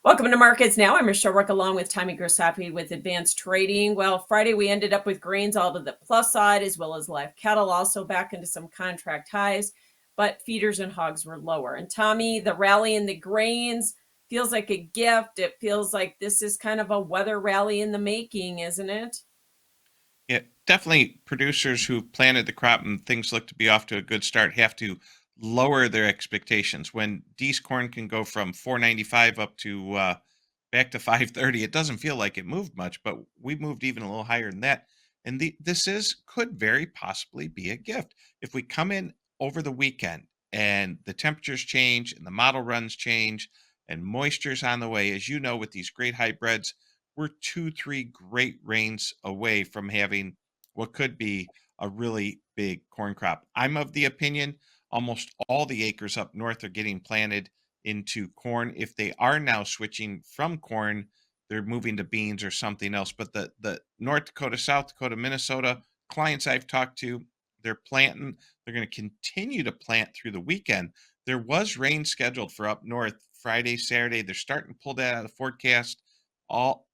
Welcome to Markets Now. I'm Michelle Rook along with Tommy Grisapi with Advanced Trading. Well, Friday we ended up with grains all to the plus side as well as live cattle also back into some contract highs, but feeders and hogs were lower. And Tommy, the rally in the grains feels like a gift. It feels like this is kind of a weather rally in the making, isn't it? Yeah, definitely producers who've planted the crop and things look to be off to a good start have to lower their expectations. When D's corn can go from 495 up to back to 530, it doesn't feel like it moved much, but we moved even a little higher than that. And this is could very possibly be a gift. If we come in over the weekend and the temperatures change and the model runs change and moisture's on the way, as you know, with these great hybrids, we're 2, 3 great rains away from having what could be a really big corn crop. I'm of the opinion almost all the acres up north are getting planted into corn. If they are now switching from corn, they're moving to beans or something else. But the North Dakota, South Dakota, Minnesota clients I've talked to, they're planting. They're going to continue to plant through the weekend. There was rain scheduled for up north Friday, Saturday. They're starting to pull that out of the forecast. All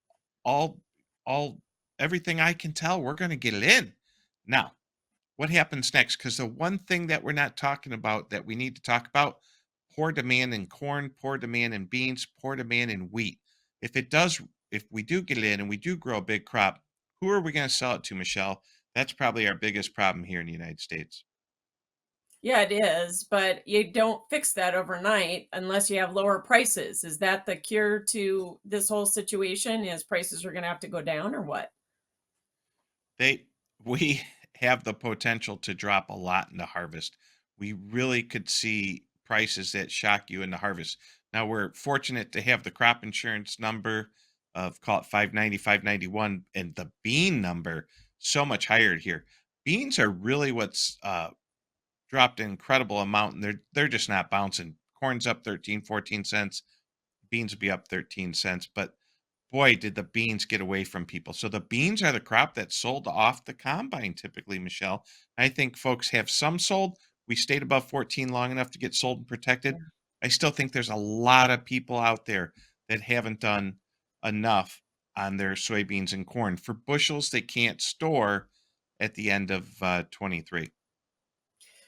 all all everything I can tell, we're going to get it in. Now, what happens next? Because the one thing that we're not talking about that we need to talk about, poor demand in corn, poor demand in beans, poor demand in wheat. If we do get it in and we do grow a big crop, who are we going to sell it to, Michelle? That's probably our biggest problem here in the United States. Yeah, it is, but you don't fix that overnight unless you have lower prices. Is that the cure to this whole situation? Is prices are going to have to go down or what? They we have the potential to drop a lot in the harvest. We really could see prices that shock you in the harvest. Now we're fortunate to have the crop insurance number of call it 590, 591, and the bean number so much higher here. Beans are really what's dropped an incredible amount, and they're just not bouncing. Corn's up 13, 14 cents. Beans will be up 13 cents, but boy, did the beans get away from people. So the beans are the crop that's sold off the combine typically, Michelle. I think folks have some sold. We stayed above 14 long enough to get sold and protected. I still think there's a lot of people out there that haven't done enough on their soybeans and corn for bushels they can't store at the end of 23.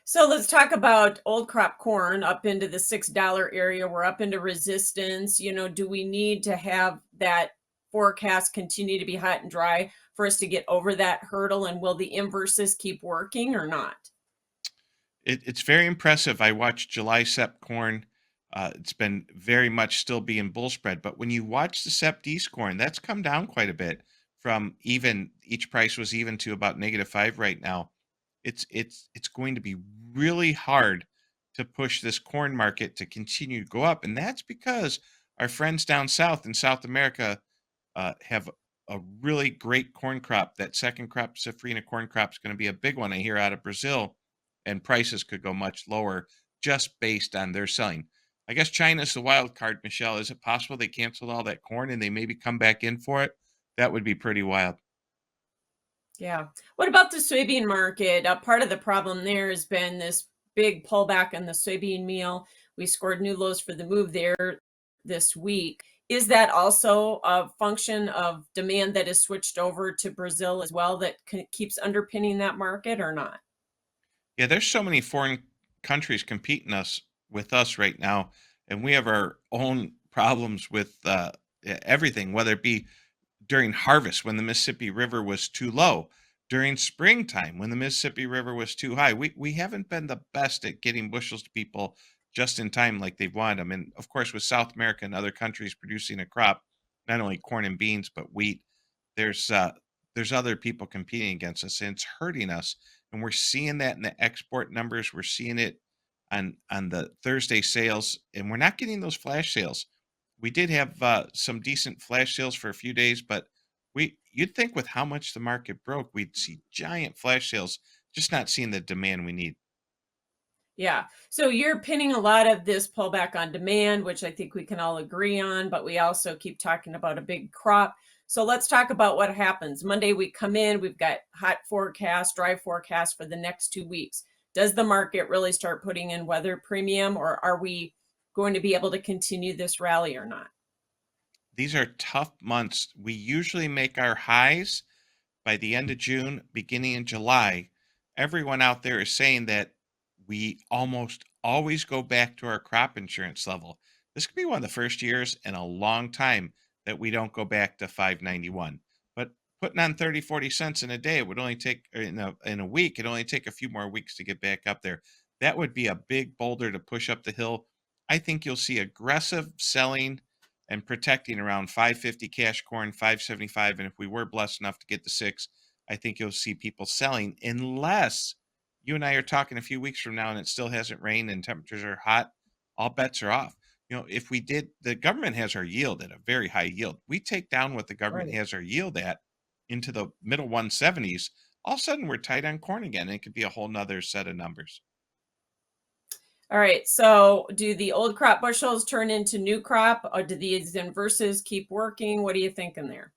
So let's talk about old crop corn up into the $6 area. We're up into resistance. Do we need to have that forecast continue to be hot and dry for us to get over that hurdle? And will the inverses keep working or not? It's very impressive. I watched July Sep corn. It's been very much still being bull spread, but when you watch the Sep D's corn, that's come down quite a bit from even each price was even to about -5 right now. It's going to be really hard to push this corn market to continue to go up, and that's because our friends down south in South America have a really great corn crop. That second crop, safrinha corn crop, is going to be a big one. I hear out of Brazil, and prices could go much lower just based on their selling. I guess China's the wild card, Michelle. Is it possible they canceled all that corn and they maybe come back in for it? That would be pretty wild. Yeah. What about the soybean market? Part of the problem there has been this big pullback on the soybean meal. We scored new lows for the move there this week. Is that also a function of demand that is switched over to Brazil as well that keeps underpinning that market or not? Yeah, there's so many foreign countries competing us with us right now, and we have our own problems with everything, whether it be during harvest when the Mississippi River was too low, during springtime when the Mississippi River was too high. We haven't been the best at getting bushels to people just in time like they've wanted them. And of course, with South America and other countries producing a crop, not only corn and beans but wheat, there's uh, there's other people competing against us, and it's hurting us. And we're seeing that in the export numbers. We're seeing it on the Thursday sales, and we're not getting those flash sales. We did have some decent flash sales for a few days, but you'd think with how much the market broke, we'd see giant flash sales, just not seeing the demand we need. Yeah. So you're pinning a lot of this pullback on demand, which I think we can all agree on, but we also keep talking about a big crop. So let's talk about what happens. Monday we come in, we've got hot forecast, dry forecast for the next 2 weeks. Does the market really start putting in weather premium, or are we going to be able to continue this rally or not? These are tough months. We usually make our highs by the end of June, beginning in July. Everyone out there is saying that we almost always go back to our crop insurance level. This could be one of the first years in a long time that we don't go back to 591. But putting on 30, 40 cents in a day, it would only take, or in a week, it only take a few more weeks to get back up there. That would be a big boulder to push up the hill. I think you'll see aggressive selling and protecting around 550 cash corn, 575. And if we were blessed enough to get the six, I think you'll see people selling unless you and I are talking a few weeks from now and it still hasn't rained and temperatures are hot. All bets are off. If we did, the government has our yield at a very high yield. We take down what the government Right. has our yield at into the middle 170s. All of a sudden, we're tight on corn again. And it could be a whole nother set of numbers. All right. So, do the old crop bushels turn into new crop, or do these inverses keep working? What are you thinking there?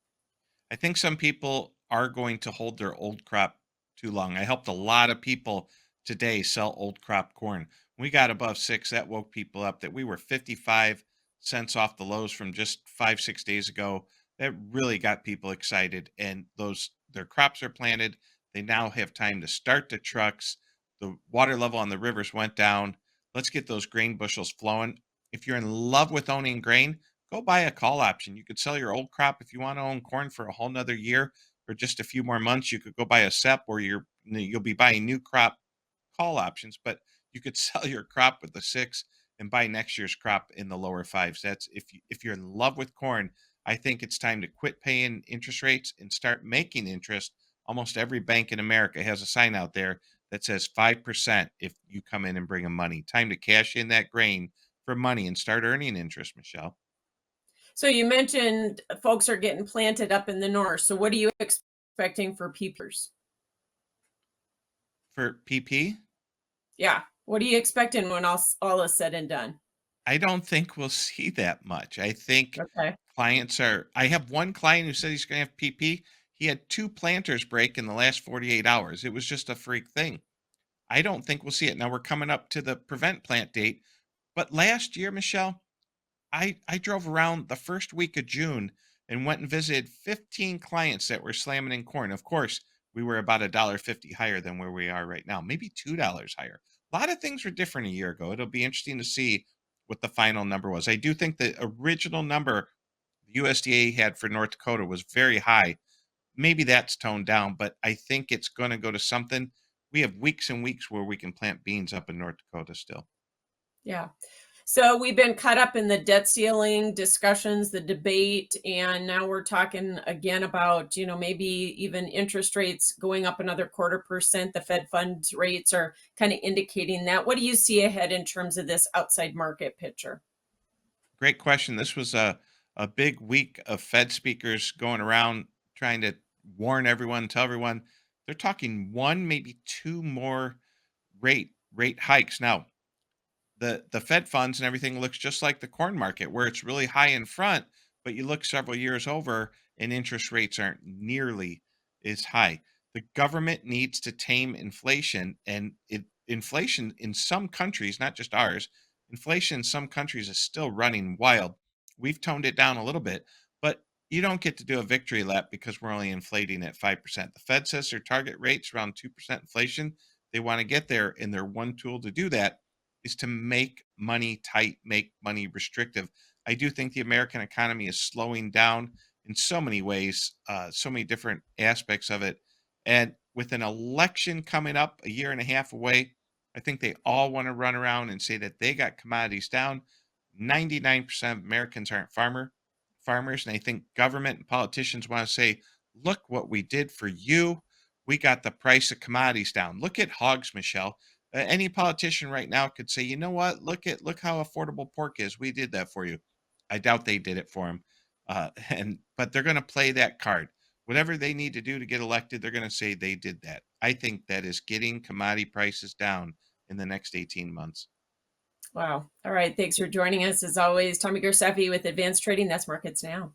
I think some people are going to hold their old crop too long. I helped a lot of people today sell old crop corn. We got above six. That woke people up that we were 55 cents off the lows from just 5, 6 days ago. That really got people excited. And their crops are planted. They now have time to start the trucks. The water level on the rivers went down. Let's get those grain bushels flowing. If you're in love with owning grain, go buy a call option. You could sell your old crop if you want to own corn for a whole nother year or just a few more months. You could go buy a SEP where you'll be buying new crop call options, but you could sell your crop with the six and buy next year's crop in the lower fives. That's if you're in love with corn, I think it's time to quit paying interest rates and start making interest. Almost every bank in America has a sign out there that says 5% if you come in and bring them money. Time to cash in that grain for money and start earning interest, Michelle. So, you mentioned folks are getting planted up in the north. So, what are you expecting for peepers? For PP, Yeah. What are you expecting when all is said and done? I don't think we'll see that much. I think Okay. I have one client who said he's going to have PP. He had two planters break in the last 48 hours. It was just a freak thing. I don't think we'll see it. Now we're coming up to the prevent plant date. But last year, Michelle, I drove around the first week of June and went and visited 15 clients that were slamming in corn. Of course, we were about $1.50 higher than where we are right now, maybe $2 higher. A lot of things were different a year ago. It'll be interesting to see what the final number was. I do think the original number the USDA had for North Dakota was very high. Maybe that's toned down, but I think it's going to go to something. We have weeks and weeks where we can plant beans up in North Dakota still. Yeah. So we've been caught up in the debt ceiling discussions, the debate, and now we're talking again about, maybe even interest rates going up another 1/4%. The Fed funds rates are kind of indicating that. What do you see ahead in terms of this outside market picture? Great question. This was a big week of Fed speakers going around trying to warn everyone, tell everyone they're talking one, maybe two more rate hikes. Now, the Fed funds and everything looks just like the corn market, where it's really high in front, but you look several years over and interest rates aren't nearly as high. The government needs to tame inflation, and inflation in some countries, not just ours, inflation in some countries is still running wild. We've toned it down a little bit, but you don't get to do a victory lap because we're only inflating at 5%. The Fed says their target rate's around 2% inflation. They want to get there, and their one tool to do that is to make money tight, make money restrictive. I do think the American economy is slowing down in so many ways, so many different aspects of it. And with an election coming up a year and a half away, I think they all want to run around and say that they got commodities down. 99% of Americans aren't farmers, and I think government and politicians want to say, "Look what we did for you. We got the price of commodities down. Look at hogs, Michelle. Any politician right now could say, you know what? Look how affordable pork is. We did that for you. I doubt they did it for him. But they're going to play that card. Whatever they need to do to get elected, they're going to say they did that. I think that is getting commodity prices down in the next 18 months. Wow. All right. Thanks for joining us. As always, Tommy Gersafi with Advanced Trading. That's Markets Now.